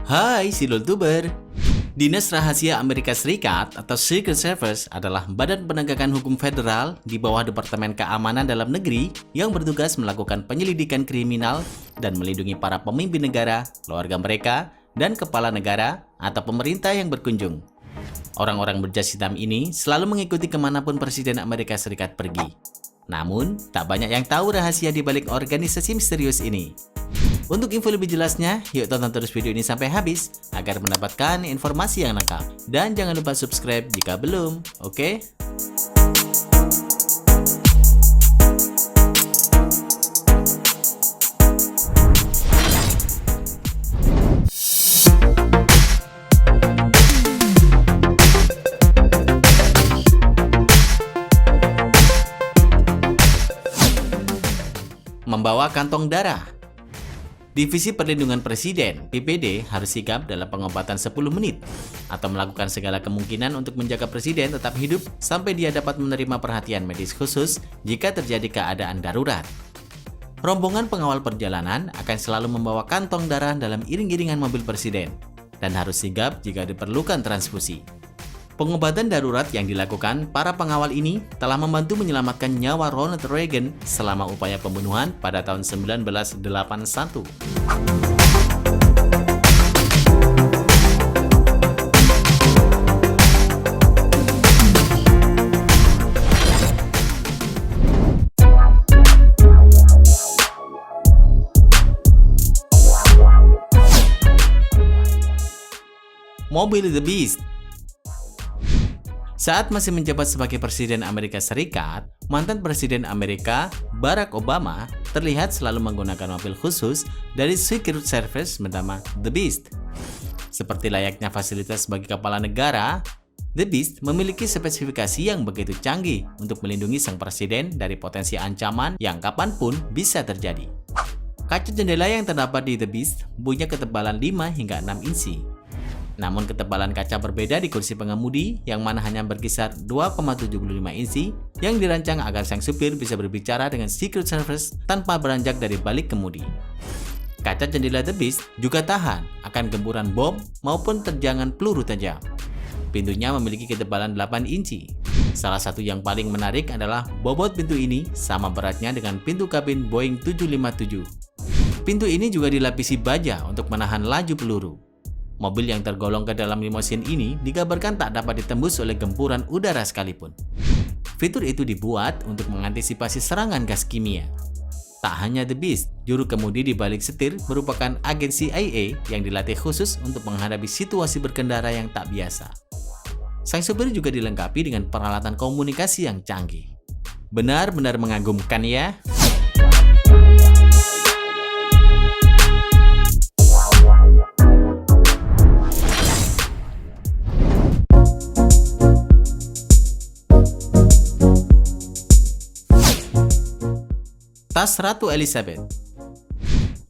Hai Silultuber. Dinas Rahasia Amerika Serikat atau Secret Service adalah badan penegakan hukum federal di bawah Departemen Keamanan Dalam Negeri yang bertugas melakukan penyelidikan kriminal dan melindungi para pemimpin negara, keluarga mereka, dan kepala negara atau pemerintah yang berkunjung. Orang-orang berjas hitam ini selalu mengikuti kemanapun Presiden Amerika Serikat pergi. Namun, tak banyak yang tahu rahasia di balik organisasi misterius ini. Untuk info lebih jelasnya, yuk tonton terus video ini sampai habis agar mendapatkan informasi yang lengkap. Dan jangan lupa subscribe jika belum, oke? Membawa kantong darah. Divisi Perlindungan Presiden, PPD, harus sigap dalam pengobatan 10 menit atau melakukan segala kemungkinan untuk menjaga Presiden tetap hidup sampai dia dapat menerima perhatian medis khusus jika terjadi keadaan darurat. Rombongan pengawal perjalanan akan selalu membawa kantong darah dalam iring-iringan mobil Presiden dan harus sigap jika diperlukan transfusi. Pengobatan darurat yang dilakukan para pengawal ini telah membantu menyelamatkan nyawa Ronald Reagan selama upaya pembunuhan pada tahun 1981. Mobil The Beast. Saat masih menjabat sebagai Presiden Amerika Serikat, mantan Presiden Amerika Barack Obama terlihat selalu menggunakan mobil khusus dari Secret Service bernama The Beast. Seperti layaknya fasilitas bagi kepala negara, The Beast memiliki spesifikasi yang begitu canggih untuk melindungi sang presiden dari potensi ancaman yang kapanpun bisa terjadi. Kaca jendela yang terdapat di The Beast punya ketebalan 5 hingga 6 inci. Namun ketebalan kaca berbeda di kursi pengemudi yang mana hanya berkisar 2,75 inci yang dirancang agar sang supir bisa berbicara dengan Secret Service tanpa beranjak dari balik kemudi. Kaca jendela The Beast juga tahan akan gempuran bom maupun terjangan peluru tajam. Pintunya memiliki ketebalan 8 inci. Salah satu yang paling menarik adalah bobot pintu ini sama beratnya dengan pintu kabin Boeing 757. Pintu ini juga dilapisi baja untuk menahan laju peluru. Mobil yang tergolong ke dalam limosin ini dikabarkan tak dapat ditembus oleh gempuran udara sekalipun. Fitur itu dibuat untuk mengantisipasi serangan gas kimia. Tak hanya The Beast, juru kemudi di balik setir merupakan agen CIA yang dilatih khusus untuk menghadapi situasi berkendara yang tak biasa. Sang supir juga dilengkapi dengan peralatan komunikasi yang canggih. Benar-benar mengagumkan ya. Tas Ratu Elizabeth.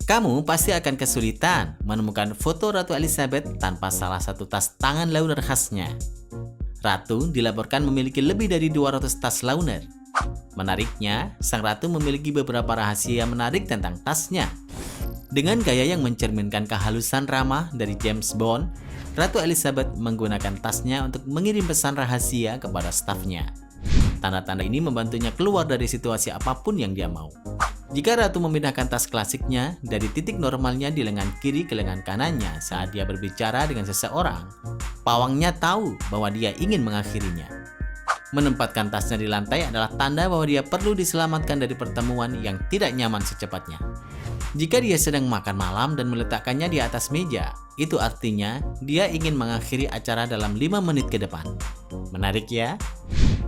Kamu pasti akan kesulitan menemukan foto Ratu Elizabeth tanpa salah satu tas tangan launer khasnya. Ratu dilaporkan memiliki lebih dari 200 tas launer. Menariknya, sang ratu memiliki beberapa rahasia menarik tentang tasnya. Dengan gaya yang mencerminkan kehalusan ramah dari James Bond, Ratu Elizabeth menggunakan tasnya untuk mengirim pesan rahasia kepada stafnya. Tanda-tanda ini membantunya keluar dari situasi apapun yang dia mau. Jika Ratu memindahkan tas klasiknya dari titik normalnya di lengan kiri ke lengan kanannya saat dia berbicara dengan seseorang, pawangnya tahu bahwa dia ingin mengakhirinya. Menempatkan tasnya di lantai adalah tanda bahwa dia perlu diselamatkan dari pertemuan yang tidak nyaman secepatnya. Jika dia sedang makan malam dan meletakkannya di atas meja, itu artinya dia ingin mengakhiri acara dalam 5 menit ke depan. Menarik ya?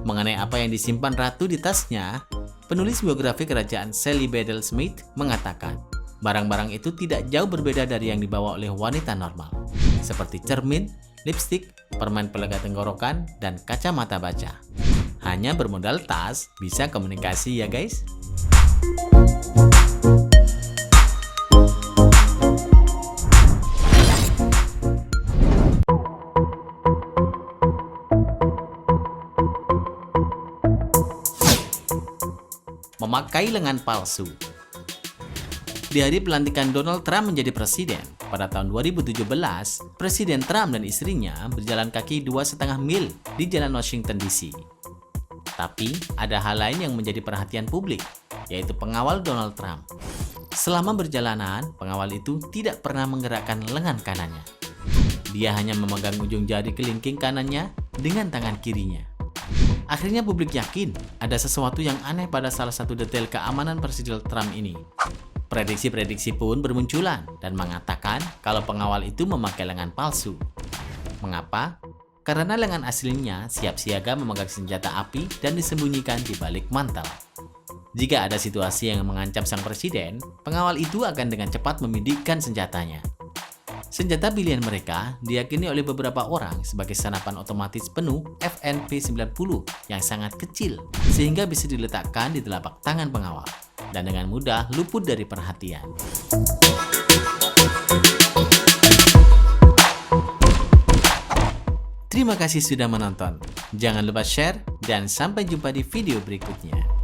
Mengenai apa yang disimpan Ratu di tasnya, penulis biografi kerajaan Sally Bedell Smith mengatakan, barang-barang itu tidak jauh berbeda dari yang dibawa oleh wanita normal, seperti cermin, lipstik, permen pelega tenggorokan, dan kacamata baca. Hanya bermodal tas bisa komunikasi ya guys. Memakai lengan palsu. Di hari pelantikan Donald Trump menjadi presiden, pada tahun 2017, Presiden Trump dan istrinya berjalan kaki 2,5 mil di jalan Washington DC. Tapi, ada hal lain yang menjadi perhatian publik, yaitu pengawal Donald Trump. Selama perjalanan, pengawal itu tidak pernah menggerakkan lengan kanannya. Dia hanya memegang ujung jari kelingking kanannya dengan tangan kirinya. Akhirnya publik yakin ada sesuatu yang aneh pada salah satu detail keamanan Presiden Trump ini. Prediksi-prediksi pun bermunculan dan mengatakan kalau pengawal itu memakai lengan palsu. Mengapa? Karena lengan aslinya siap siaga memegang senjata api dan disembunyikan di balik mantel. Jika ada situasi yang mengancam sang presiden, pengawal itu akan dengan cepat memindikkan senjatanya. Senjata pilihan mereka diyakini oleh beberapa orang sebagai senapan otomatis penuh FNP-90 yang sangat kecil sehingga bisa diletakkan di telapak tangan pengawal dan dengan mudah luput dari perhatian. Terima kasih sudah menonton. Jangan lupa share dan sampai jumpa di video berikutnya.